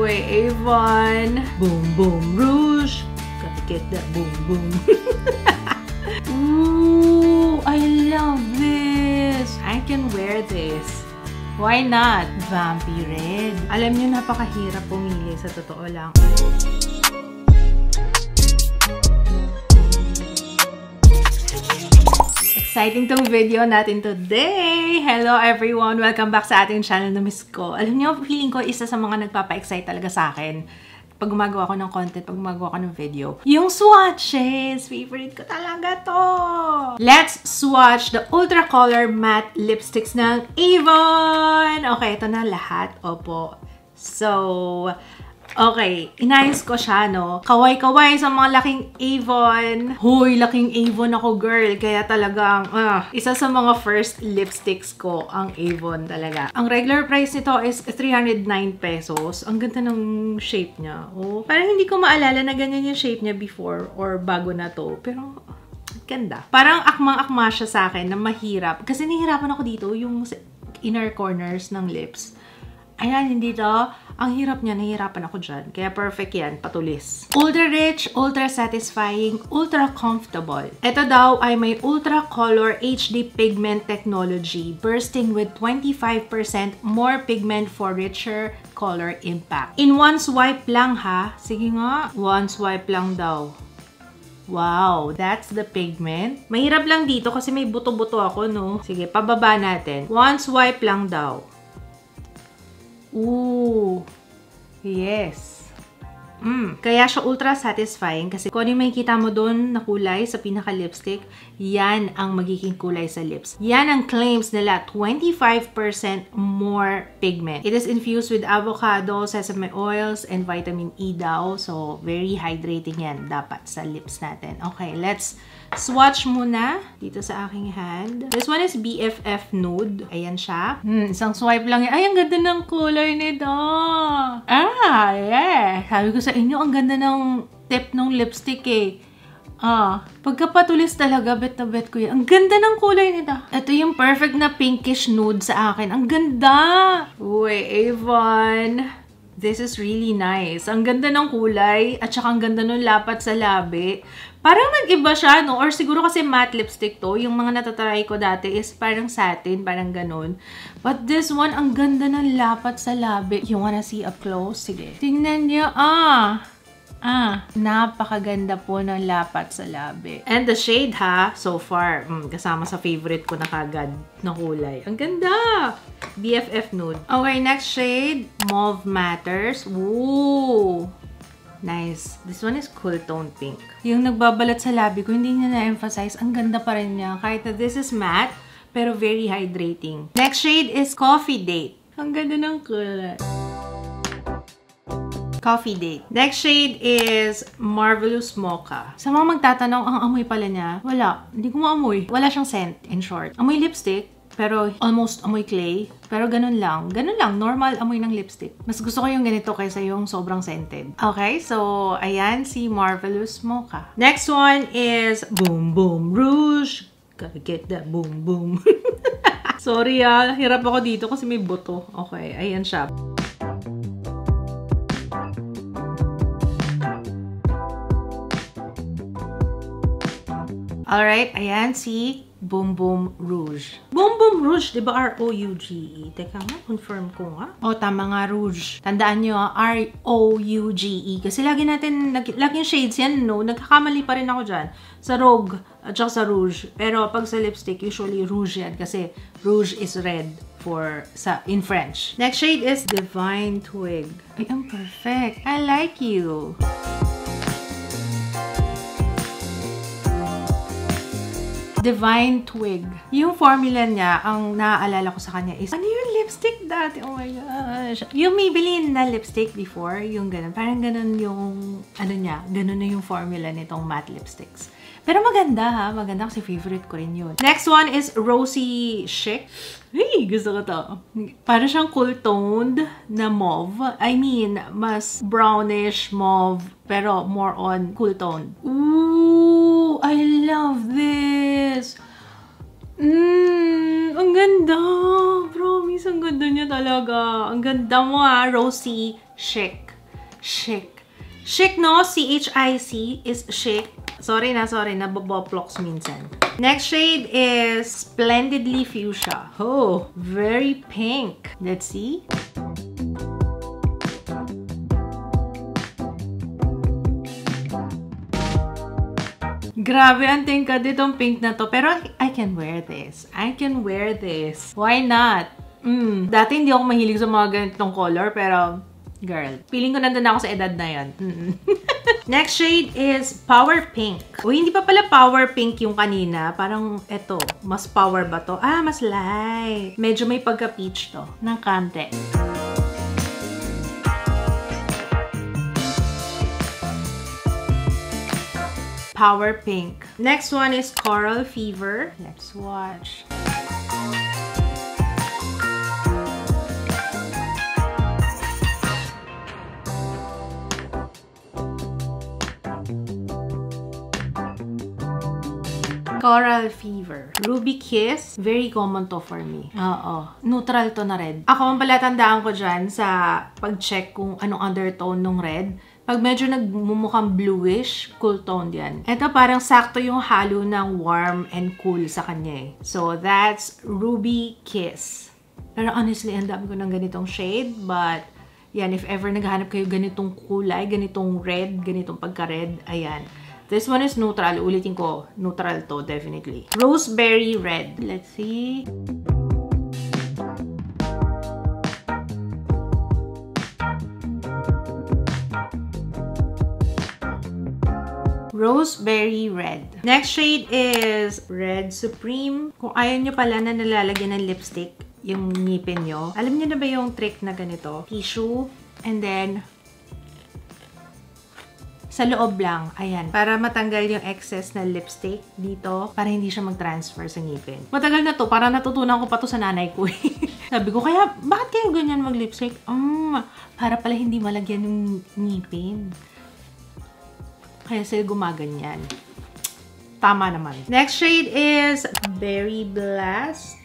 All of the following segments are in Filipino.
Uy, Avon. Boom, boom, rouge. Gotta get that boom, boom. Ooh, I love this. I can wear this. Why not? Vampy red. Alam niyo, napakahirap pumili sa totoo lang. Exciting tong video natin today! Hello everyone! Welcome back sa ating channel na Miss Ko. Alam niyo, feeling ko isa sa mga nagpapa-excite talaga sa akin pag gumagawa ko ng content, pag gumagawa ko ng video. Yung swatches! Favorite ko talaga to! Let's swatch the Ultra Color Matte Lipsticks ng Avon! Okay, ito na lahat. Opo. So, okay, inayos ko siya, no? Kaway-kaway sa mga laking Avon. Hoy, laking Avon ako, girl. Kaya talagang, isa sa mga first lipsticks ko, ang Avon talaga. Ang regular price nito is 309 pesos. Ang ganda ng shape niya. Oh, parang hindi ko maalala na ganyan yung shape niya before or bago na to. Pero, ganda. Parang akmang-akma siya sa akin na mahirap. Kasi nahihirapan ako dito, yung inner corners ng lips. Ayan, hindi to. Ang hirap niya, nahihirapan ako dyan. Kaya perfect yan, patulis. Ultra rich, ultra satisfying, ultra comfortable. Ito daw ay may ultra color HD pigment technology, bursting with 25% more pigment for richer color impact. In one swipe lang ha. Sige nga, one swipe lang daw. Wow, that's the pigment. Mahirap lang dito kasi may buto-buto ako, no? Sige, pababa natin. One swipe lang daw. Ooh, yes. Kaya siya ultra satisfying kasi kung ano yung makikita mo doon na kulay sa pinaka-lipstick, yan ang magiging kulay sa lips. Yan ang claims nila, 25% more pigment. It is infused with avocado, sesame oils, and vitamin E daw. So, very hydrating yan dapat sa lips natin. Okay, let's swatch muna dito sa aking hand. This one is BFF Nude. Ayan siya. Isang swipe lang yan. Ay, ang ganda ng kulay nito. Yeah. Sabi ko sa inyo, ang ganda ng tip ng lipstick eh. Pagkapatulis talaga, bet na bet ko yan. Ang ganda ng kulay nito. Ito yung perfect na pinkish nude sa akin. Ang ganda! Uy, Avon. This is really nice. Ang ganda ng kulay at saka ang ganda ng lapat sa labi. Parang nag-iba siya, no? Or siguro kasi matte lipstick to. Yung mga natatry ko dati is parang satin, parang ganun. But this one, ang ganda ng lapat sa labi. You wanna see up close? Sige. Tingnan niyo, napakaganda po ng lapat sa labi. And the shade ha, so far, kasama sa favorite ko na kagad na kulay. Ang ganda! BFF Nude. Okay, next shade, Mauve Matters. Ooh! Nice. This one is Cool Tone Pink. Yung nagbabalat sa labi ko, hindi niya na-emphasize. Ang ganda pa rin niya. Kahit na this is matte, pero very hydrating. Next shade is Coffee Date. Ang ganda ng kulay. Coffee Date. Next shade is Marvelous Mocha. Sa mga magtatanong, ang amoy pala niya, wala. Hindi ko maamoy. Wala siyang scent, in short. Amoy lipstick, pero almost amoy clay. Pero ganun lang. Ganun lang. Normal amoy ng lipstick. Mas gusto ko yung ganito kaysa yung sobrang scented. Okay, so ayan si Marvelous Mocha. Next one is Boom Boom Rouge. Gotta get that boom boom. Sorry hirap ako dito kasi may buto. Okay, ayan siya. Alright, ayan si Boom Boom Rouge. Boom Boom Rouge, di ba R-O-U-G-E? Teka nga, confirm ko nga. Tama nga, Rouge. Tandaan nyo, R-O-U-G-E. Kasi laging shades yan, no? Nagkakamali pa rin ako dyan. Sa Rogue, at saka sa Rouge. Pero pag sa lipstick, usually Rouge yan. Kasi Rouge is red in French. Next shade is Divine Twig. Ay, ang perfect. I like you. Divine Twig. Yung formula niya, ang naaalala ko sa kanya is, ano yung lipstick dati? Oh my gosh. Yung Maybelline na lipstick before, yung ganun. Parang ganun yung, ganun na yung formula nitong matte lipsticks. Pero maganda ha, maganda kasi favorite ko rin yun. Next one is Rosy Chic. Hey, gusto ko to. Parang siyang cool toned na mauve. I mean, mas brownish mauve, pero more on cool toned. Ooh, I love this. Ang ganda. Promise, ang ganda niya talaga. Ang ganda mo ha, Rosy Chic. Chic. Chic, no? C-H-I-C is chic. Sorry na, naboboplox minsan. Next shade is Splendidly Fuchsia. Oh, very pink. Let's see. Grabe, ang tingkad itong pink na to. Pero I can wear this. I can wear this. Why not? Dati hindi ako mahilig sa mga ganitong color, pero girl, feeling ko nandun ako sa edad na yan. Next shade is Power Pink. Uy, hindi pa pala Power Pink yung kanina. Parang eto, mas power ba to? Ah, mas light. Medyo may pagka-peach to, ng kante. Power Pink. Next one is Coral Fever. Let's watch. Coral Fever. Ruby Kiss. Very common to for me. Oo. Neutral to na red. Ako, ang palatandaan ko dyan sa pag-check kung anong undertone ng red. Pag medyo nagmumukhang bluish, cool tone yan. Ito parang sakto yung halo ng warm and cool sa kanya eh. So, that's Ruby Kiss. Pero honestly, ang dami ko ng ganitong shade. But, yan, if ever naghahanap kayo ganitong kulay, ganitong red, ganitong pagka-red, ayan. This one is neutral. Ulitin ko, neutral to, definitely. Roseberry Red. Let's see. Roseberry Red. Next shade is Red Supreme. Kung ayaw nyo pala na nalalagyan ng lipstick yung ngipin nyo, alam nyo na ba yung trick na ganito? Tissue, and then sa loob lang, ayan, para matanggal yung excess na lipstick dito, para hindi siya mag-transfer sa ngipin. Matagal na to, parang natutunan ko pa to sa nanay ko. Sabi ko, kaya, bakit kayo ganyan mag-lipstick? Para pala hindi malagyan yung ngipin. Kaya sila gumaganyan. Tama naman. Next shade is Berry Blast.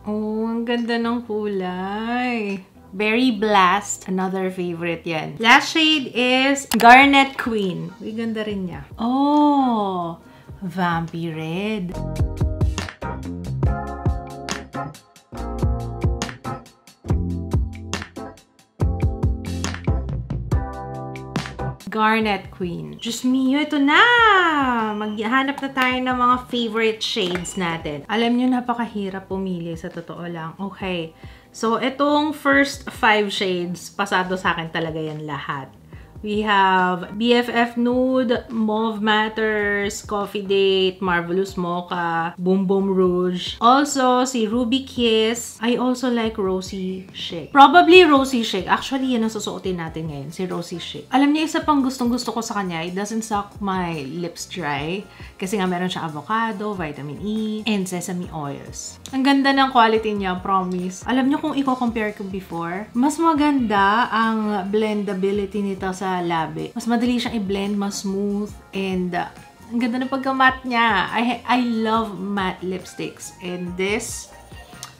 Ang ganda ng kulay. Berry Blast. Another favorite yan. Last shade is Garnet Queen. Uy, ganda rin niya. Oh! Vampy Red. Garnet Queen. Diyos mio, ito na! Maghanap na tayo ng mga favorite shades natin. Alam nyo, napakahirap pumili sa totoo lang. Okay. So, itong first 5 shades, pasado sa akin talaga yan lahat. We have BFF Nude, Mauve Matters, Coffee Date, Marvelous Mocha, Boom Boom Rouge. Also, si Ruby Kiss. I also like Rosy Chic. Probably Rosy Chic. Actually, yan ang susuotin natin ngayon, si Rosy Chic. Alam niyo, isa pang gustong-gusto ko sa kanya, it doesn't suck my lips dry. Kasi nga meron siya avocado, vitamin E, and sesame oils. Ang ganda ng quality niya, promise. Alam niyo kung i-compare ko before, mas maganda ang blendability nito sa labi. Mas madali siyang i-blend, mas smooth, and ang ganda ng pagka-matte niya. I love matte lipsticks, and this,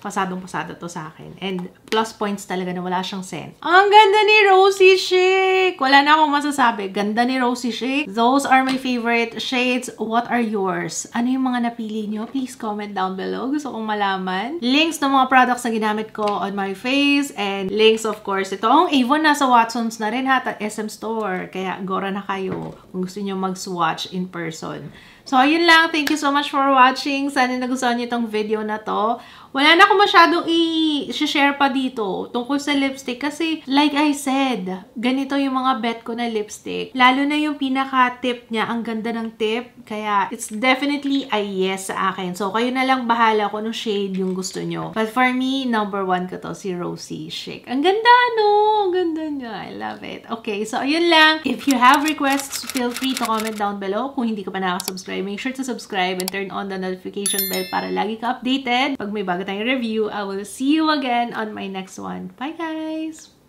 pasadong-pasado to sa akin. And plus points talaga na wala siyang scent. Ang ganda ni Rosy Chic! Wala na akong masasabi. Ganda ni Rosy Chic. Those are my favorite shades. What are yours? Ano yung mga napili nyo? Please comment down below. Gusto kong malaman. Links ng mga products na ginamit ko on my face. And links, of course, itong Avon nasa Watsons na rin ha, at SM Store. Kaya gora na kayo kung gusto nyo mag-swatch in person. So, ayun lang. Thank you so much for watching. Sana nagustuhan niyo itong video na to. Wala na akong masyadong i-share pa dito tungkol sa lipstick kasi, like I said, ganito yung mga bet ko na lipstick. Lalo na yung pinaka-tip niya. Ang ganda ng tip. Kaya, it's definitely a yes sa akin. So, kayo na lang bahala kung anong shade yung gusto nyo. But for me, number 1 ko to, si Rosy Chic. Ang ganda, no? Ang ganda niya. I love it. Okay, so ayun lang. If you have requests, feel free to comment down below. Kung hindi ka pa nakasubscribe, make sure to subscribe and turn on the notification bell para lagi ka updated. Pag may bago tayong review, I will see you again on my next one. Bye, guys!